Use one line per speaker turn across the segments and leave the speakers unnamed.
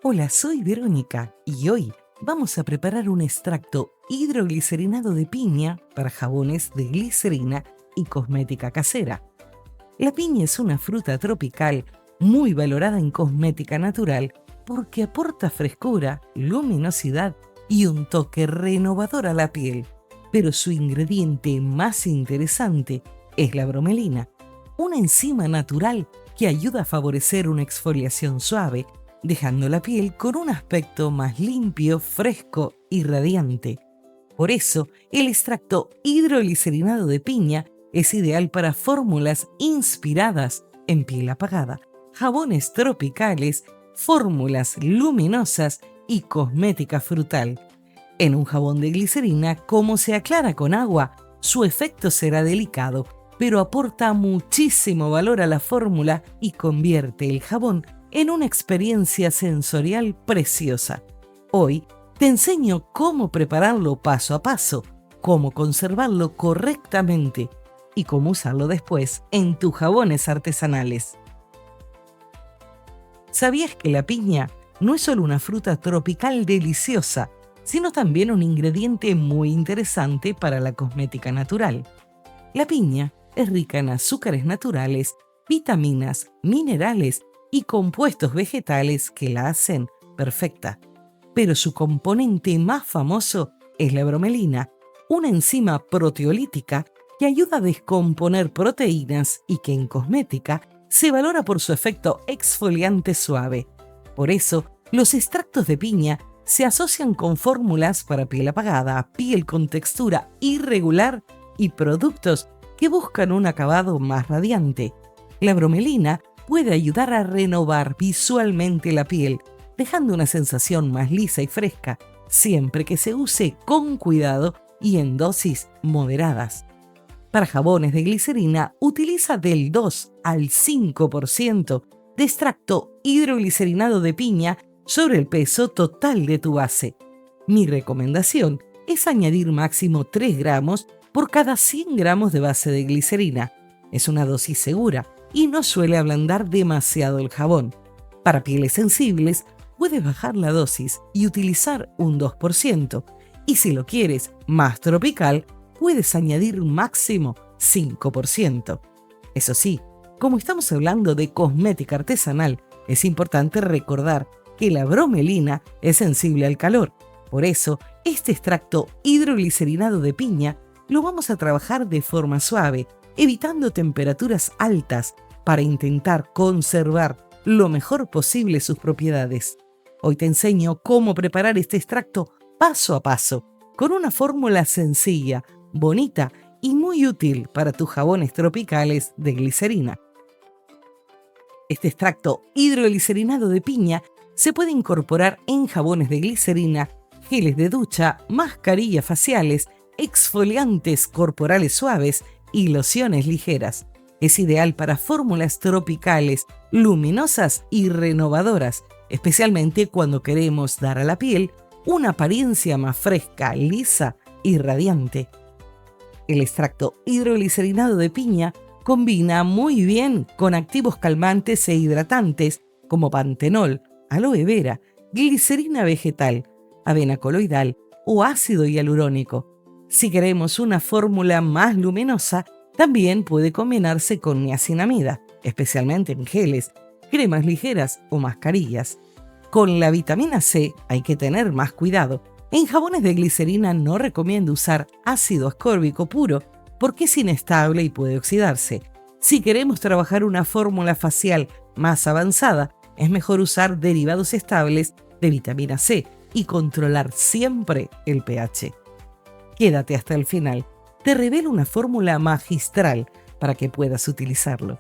Hola, soy Verónica y hoy vamos a preparar un extracto hidroglicerinado de piña para jabones de glicerina y cosmética casera. La piña es una fruta tropical muy valorada en cosmética natural porque aporta frescura, luminosidad y un toque renovador a la piel. Pero su ingrediente más interesante es la bromelina, una enzima natural que ayuda a favorecer una exfoliación suave, dejando la piel con un aspecto más limpio, fresco y radiante. Por eso, el extracto hidroglicerinado de piña es ideal para fórmulas inspiradas en piel apagada, jabones tropicales, fórmulas luminosas y cosmética frutal. En un jabón de glicerina, como se aclara con agua, su efecto será delicado, pero aporta muchísimo valor a la fórmula y convierte el jabón en una experiencia sensorial preciosa. Hoy te enseño cómo prepararlo paso a paso, cómo conservarlo correctamente y cómo usarlo después en tus jabones artesanales. ¿Sabías que la piña no es solo una fruta tropical deliciosa, sino también un ingrediente muy interesante para la cosmética natural? La piña es rica en azúcares naturales, vitaminas, minerales y compuestos vegetales que la hacen perfecta. Pero su componente más famoso es la bromelina, una enzima proteolítica que ayuda a descomponer proteínas y que en cosmética se valora por su efecto exfoliante suave. Por eso, los extractos de piña se asocian con fórmulas para piel apagada, piel con textura irregular y productos que buscan un acabado más radiante. La bromelina puede ayudar a renovar visualmente la piel, dejando una sensación más lisa y fresca, siempre que se use con cuidado y en dosis moderadas. Para jabones de glicerina, utiliza del 2 al 5% de extracto hidroglicerinado de piña sobre el peso total de tu base. Mi recomendación es añadir máximo 3 gramos por cada 100 gramos de base de glicerina. Es una dosis segura y no suele ablandar demasiado el jabón. Para pieles sensibles, puedes bajar la dosis y utilizar un 2%. Y si lo quieres más tropical, puedes añadir máximo 5%. Eso sí, como estamos hablando de cosmética artesanal, es importante recordar que la bromelina es sensible al calor. Por eso, este extracto hidroglicerinado de piña lo vamos a trabajar de forma suave, evitando temperaturas altas para intentar conservar lo mejor posible sus propiedades. Hoy te enseño cómo preparar este extracto paso a paso, con una fórmula sencilla, bonita y muy útil para tus jabones tropicales de glicerina. Este extracto hidroglicerinado de piña se puede incorporar en jabones de glicerina, geles de ducha, mascarillas faciales, exfoliantes corporales suaves y lociones ligeras. Es ideal para fórmulas tropicales, luminosas y renovadoras, especialmente cuando queremos dar a la piel una apariencia más fresca, lisa y radiante. El extracto hidroglicerinado de piña combina muy bien con activos calmantes e hidratantes como pantenol, aloe vera, glicerina vegetal, avena coloidal o ácido hialurónico. Si queremos una fórmula más luminosa, también puede combinarse con niacinamida, especialmente en geles, cremas ligeras o mascarillas. Con la vitamina C hay que tener más cuidado. En jabones de glicerina no recomiendo usar ácido ascórbico puro porque es inestable y puede oxidarse. Si queremos trabajar una fórmula facial más avanzada, es mejor usar derivados estables de vitamina C y controlar siempre el pH. Quédate hasta el final. Te revelo una fórmula magistral para que puedas utilizarlo.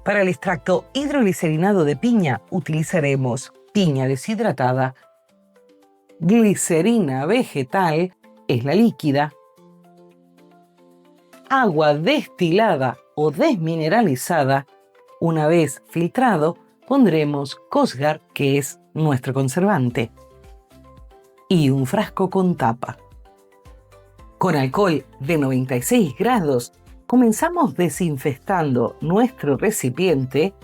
Para el extracto hidroglicerinado de piña utilizaremos piña deshidratada, glicerina vegetal, es la líquida, agua destilada o desmineralizada. Una vez filtrado, pondremos Cosgar, que es nuestro conservante. y un frasco con tapa. Con alcohol de 96 grados, comenzamos desinfectando nuestro recipiente.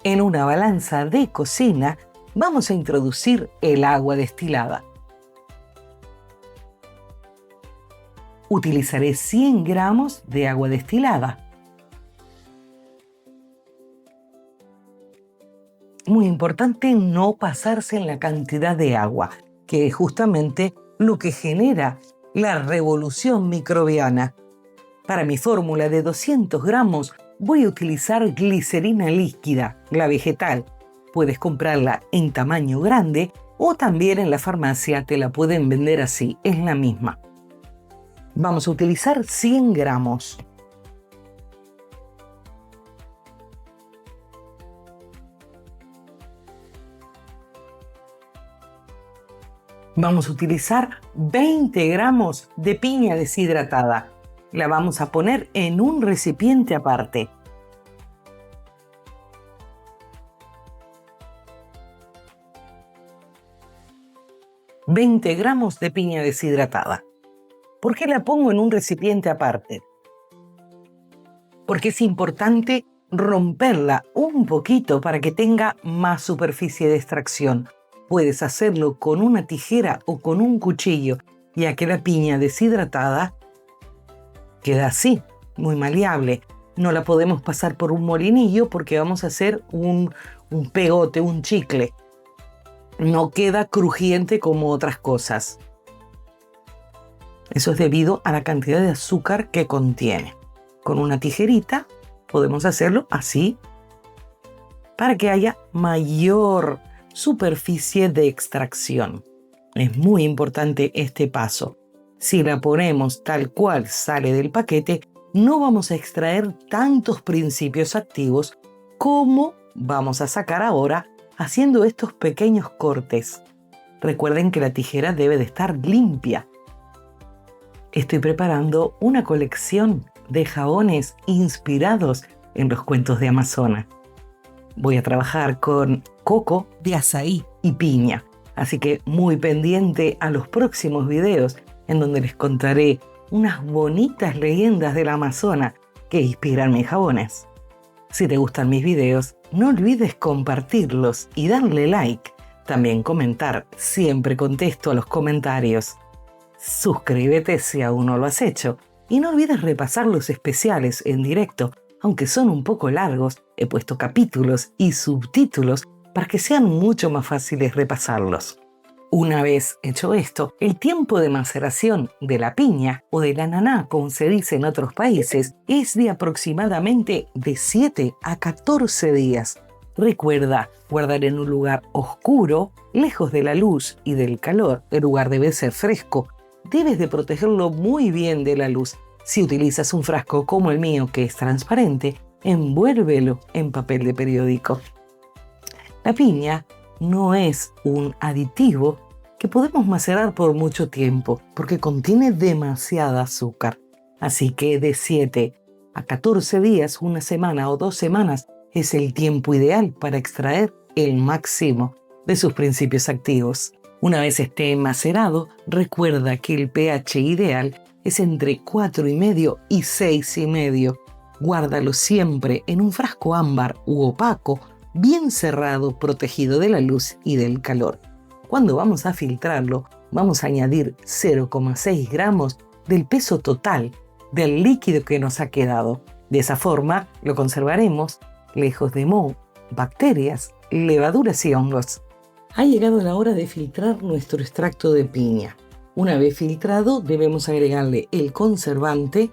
En una balanza de cocina vamos a introducir el agua destilada. Utilizaré 100 gramos de agua destilada. Muy importante no pasarse en la cantidad de agua, que es justamente lo que genera la revolución microbiana. Para mi fórmula de 200 gramos voy a utilizar glicerina líquida, la vegetal. Puedes comprarla en tamaño grande o también en la farmacia te la pueden vender así, es la misma. Vamos a utilizar 100 gramos. Vamos a utilizar 20 gramos de piña deshidratada. La vamos a poner en un recipiente aparte. $20 gramos de piña deshidratada. ¿Por qué la pongo en un recipiente aparte? Porque es importante romperla un poquito para que tenga más superficie de extracción. Puedes hacerlo con una tijera o con un cuchillo, ya que la piña deshidratada queda así, muy maleable. No la podemos pasar por un molinillo porque vamos a hacer un pegote, un chicle. No queda crujiente como otras cosas. Eso es debido a la cantidad de azúcar que contiene. Con una tijerita podemos hacerlo así para que haya mayor superficie de extracción. Es muy importante este paso. Si la ponemos tal cual sale del paquete, no vamos a extraer tantos principios activos como vamos a sacar ahora haciendo estos pequeños cortes. Recuerden que la tijera debe de estar limpia. Estoy preparando una colección de jabones inspirados en los cuentos de Amazonas. Voy a trabajar con coco, de azaí y piña. Así que muy pendiente a los próximos videos en donde les contaré unas bonitas leyendas del Amazonas que inspiran mis jabones. Si te gustan mis videos, no olvides compartirlos y darle like. También comentar, siempre contesto a los comentarios. Suscríbete si aún no lo has hecho y no olvides repasar los especiales en directo. Aunque son un poco largos, he puesto capítulos y subtítulos para que sean mucho más fáciles repasarlos. Una vez hecho esto, el tiempo de maceración de la piña o del ananá, como se dice en otros países, es de aproximadamente de 7 a 14 días. Recuerda guardar en un lugar oscuro, lejos de la luz y del calor. El lugar debe ser fresco. Debes de protegerlo muy bien de la luz. Si utilizas un frasco como el mío que es transparente, envuélvelo en papel de periódico. La piña no es un aditivo que podemos macerar por mucho tiempo porque contiene demasiada azúcar. Así que de 7 a 14 días, una semana o 2 semanas, es el tiempo ideal para extraer el máximo de sus principios activos. Una vez esté macerado, recuerda que el pH ideal es entre 4,5 y 6,5. Guárdalo siempre en un frasco ámbar u opaco, bien cerrado, protegido de la luz y del calor. Cuando vamos a filtrarlo, vamos a añadir 0,6 gramos del peso total del líquido que nos ha quedado. De esa forma lo conservaremos lejos de moho, bacterias, levaduras y hongos. Ha llegado la hora de filtrar nuestro extracto de piña. Una vez filtrado, debemos agregarle el conservante.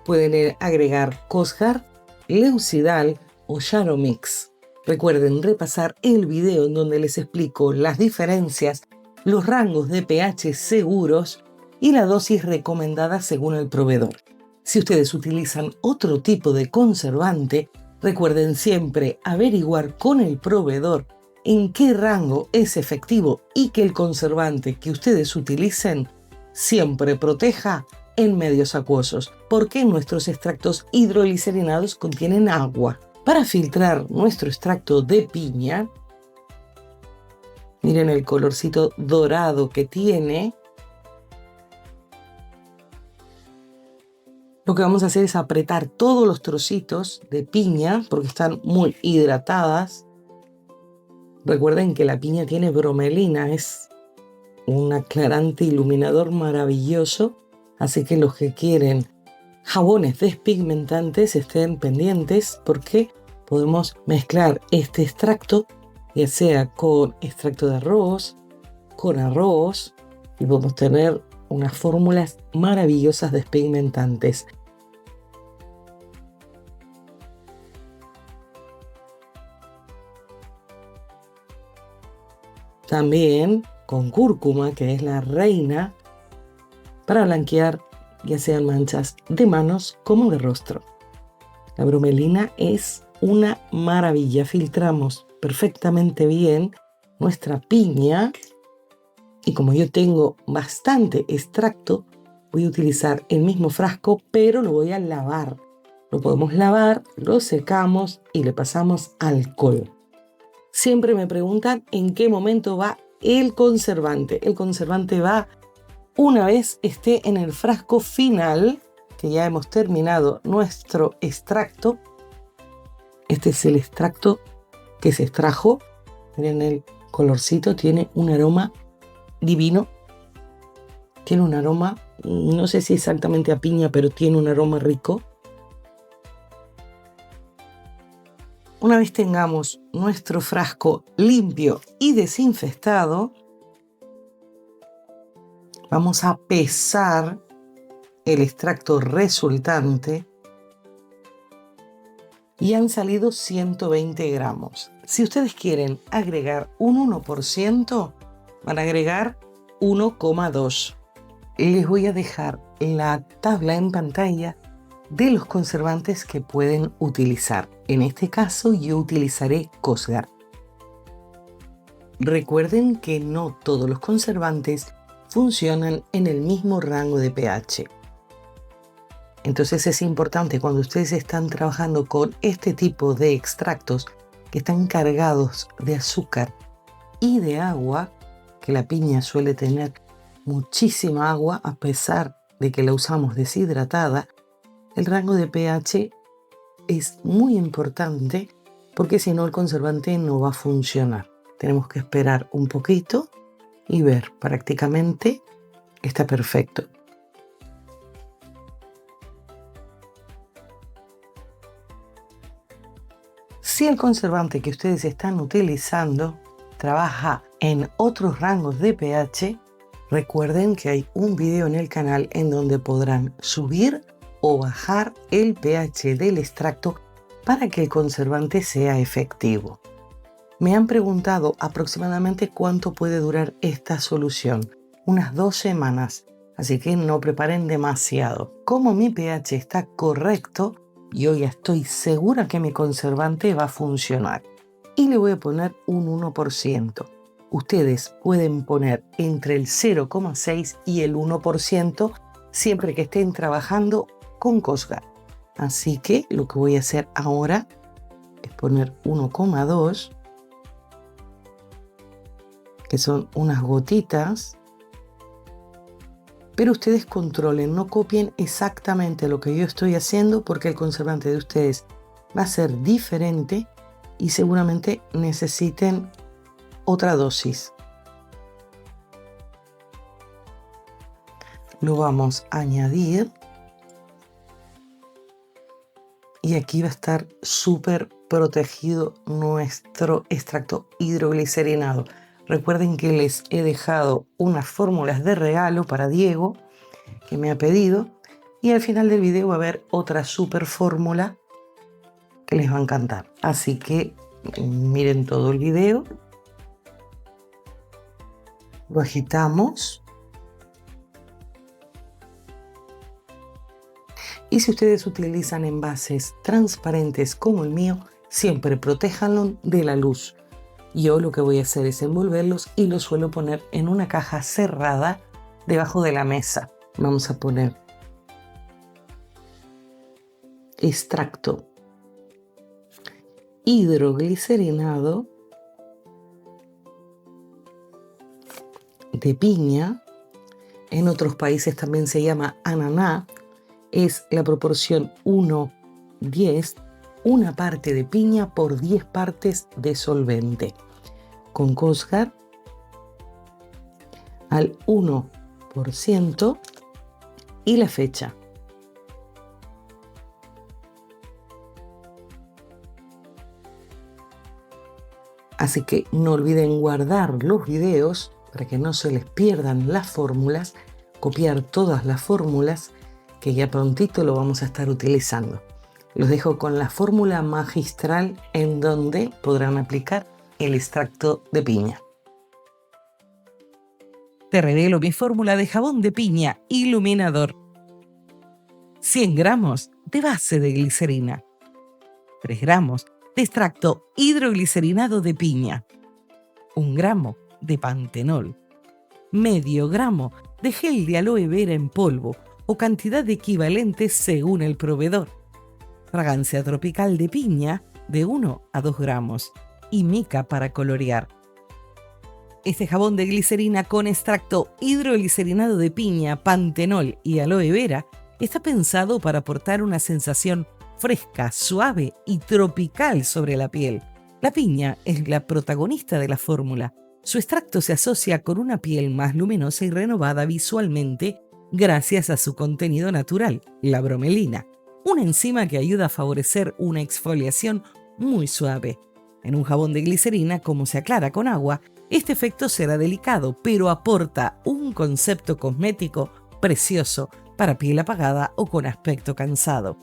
Pueden agregar Cosgar, Leucidal o Charomix. Recuerden repasar el video en donde les explico las diferencias, los rangos de pH seguros y la dosis recomendada según el proveedor. Si ustedes utilizan otro tipo de conservante, recuerden siempre averiguar con el proveedor en qué rango es efectivo y que el conservante que ustedes utilicen siempre proteja en medios acuosos, porque nuestros extractos hidroglicerinados contienen agua. Para filtrar nuestro extracto de piña, Miren el colorcito dorado que tiene. Lo que vamos a hacer es apretar todos los trocitos de piña porque están muy hidratadas. Recuerden que la piña tiene bromelina, es un aclarante iluminador maravilloso, así que los que quieren jabones despigmentantes estén pendientes porque podemos mezclar este extracto, ya sea con extracto de arroz, con arroz, y podemos tener unas fórmulas maravillosas despigmentantes. También con cúrcuma, que es la reina para blanquear ya sean manchas de manos como de rostro. La bromelina es una maravilla. Filtramos perfectamente bien nuestra piña y como yo tengo bastante extracto, voy a utilizar el mismo frasco, pero lo voy a lavar. Lo podemos lavar, lo secamos y le pasamos alcohol. Siempre me preguntan en qué momento va el conservante. El conservante va una vez esté en el frasco final, que ya hemos terminado nuestro extracto. Este es el extracto que se extrajo. Miren el colorcito, tiene un aroma divino. Tiene un aroma, no sé si exactamente a piña, pero tiene un aroma rico. Una vez tengamos nuestro frasco limpio y desinfectado, vamos a pesar el extracto resultante y han salido 120 gramos. Si ustedes quieren agregar un 1%, van a agregar 1,2. Les voy a dejar la tabla en pantalla de los conservantes que pueden utilizar. En este caso yo utilizaré Cosgar. Recuerden que no todos los conservantes funcionan en el mismo rango de pH. Entonces es importante cuando ustedes están trabajando con este tipo de extractos que están cargados de azúcar y de agua, que la piña suele tener muchísima agua a pesar de que la usamos deshidratada, el rango de pH es muy importante porque si no el conservante no va a funcionar. Tenemos que esperar un poquito y ver, prácticamente está perfecto. Si el conservante que ustedes están utilizando trabaja en otros rangos de pH, recuerden que hay un video en el canal en donde podrán subir o bajar el pH del extracto para que el conservante sea efectivo. Me han preguntado aproximadamente cuánto puede durar esta solución. Unas 2 semanas, así que no preparen demasiado. Como mi pH está correcto, yo ya estoy segura que mi conservante va a funcionar. Y le voy a poner un 1%. Ustedes pueden poner entre el 0,6 y el 1% siempre que estén trabajando con Cosgar. Así que lo que voy a hacer ahora es poner 1,2, que son unas gotitas, pero ustedes controlen, no copien exactamente lo que yo estoy haciendo porque el conservante de ustedes va a ser diferente y seguramente necesiten otra dosis. Lo vamos a añadir y aquí va a estar súper protegido nuestro extracto hidroglicerinado. Recuerden que les he dejado unas fórmulas de regalo para Diego que me ha pedido y al final del video va a haber otra super fórmula que les va a encantar. Así que miren todo el video. Lo agitamos. Y si ustedes utilizan envases transparentes como el mío, siempre protéjanlo de la luz. Yo lo que voy a hacer es envolverlos y los suelo poner en una caja cerrada debajo de la mesa. Vamos a poner extracto hidroglicerinado de piña. En otros países también se llama ananá. Es la proporción 1:10, una parte de piña por 10 partes de solvente. Con Cosgar al 1% y la fecha. Así que no olviden guardar los videos para que no se les pierdan las fórmulas, copiar todas las fórmulas que ya prontito lo vamos a estar utilizando. Los dejo con la fórmula magistral en donde podrán aplicar el extracto de piña. Te revelo mi fórmula de jabón de piña iluminador. 100 gramos de base de glicerina, 3 gramos de extracto hidroglicerinado de piña, 1 gramo de pantenol, medio gramo de gel de aloe vera en polvo o cantidad equivalente según el proveedor, fragancia tropical de piña de 1 a 2 gramos y mica para colorear. Este jabón de glicerina con extracto hidroglicerinado de piña, pantenol y aloe vera está pensado para aportar una sensación fresca, suave y tropical sobre la piel. La piña es la protagonista de la fórmula. Su extracto se asocia con una piel más luminosa y renovada visualmente gracias a su contenido natural, la bromelina, una enzima que ayuda a favorecer una exfoliación muy suave. En un jabón de glicerina, como se aclara con agua, este efecto será delicado, pero aporta un concepto cosmético precioso para piel apagada o con aspecto cansado.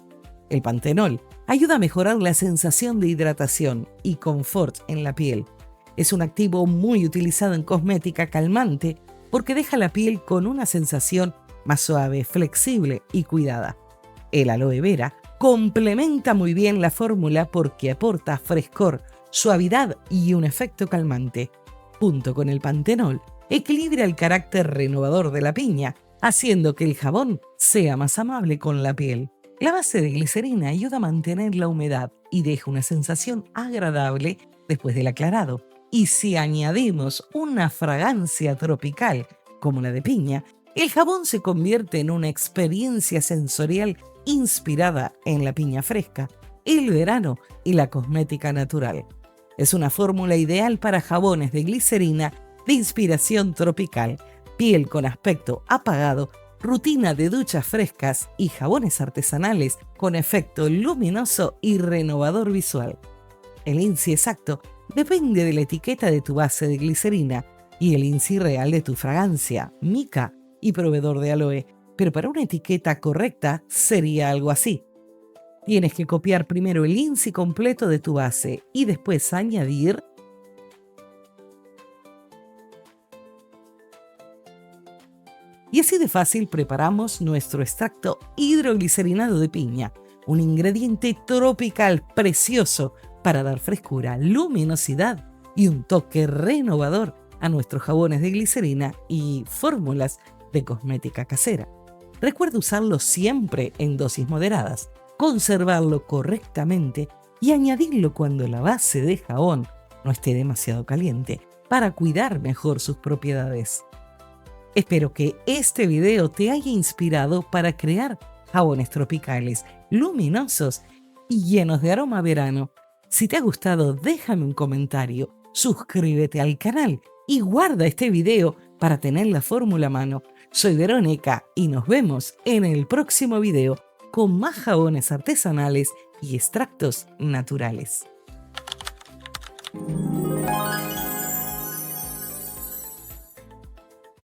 El pantenol ayuda a mejorar la sensación de hidratación y confort en la piel. Es un activo muy utilizado en cosmética calmante porque deja la piel con una sensación más suave, flexible y cuidada. El aloe vera complementa muy bien la fórmula porque aporta frescor, suavidad y un efecto calmante. Junto con el pantenol, equilibra el carácter renovador de la piña, haciendo que el jabón sea más amable con la piel. La base de glicerina ayuda a mantener la humedad y deja una sensación agradable después del aclarado. Y si añadimos una fragancia tropical como la de piña, el jabón se convierte en una experiencia sensorial inspirada en la piña fresca, el verano y la cosmética natural. Es una fórmula ideal para jabones de glicerina de inspiración tropical, piel con aspecto apagado, rutina de duchas frescas y jabones artesanales con efecto luminoso y renovador visual. El INSI exacto depende de la etiqueta de tu base de glicerina y el INSI real de tu fragancia, mica y proveedor de aloe, pero para una etiqueta correcta sería algo así. Tienes que copiar primero el INSI completo de tu base y después añadir y así de fácil preparamos nuestro extracto hidroglicerinado de piña, un ingrediente tropical precioso para dar frescura, luminosidad y un toque renovador a nuestros jabones de glicerina y fórmulas de cosmética casera. Recuerda usarlo siempre en dosis moderadas, conservarlo correctamente y añadirlo cuando la base de jabón no esté demasiado caliente para cuidar mejor sus propiedades. Espero que este video te haya inspirado para crear jabones tropicales, luminosos y llenos de aroma a verano. Si te ha gustado, déjame un comentario, suscríbete al canal y guarda este video para tener la fórmula a mano. Soy Verónica y nos vemos en el próximo video con más jabones artesanales y extractos naturales.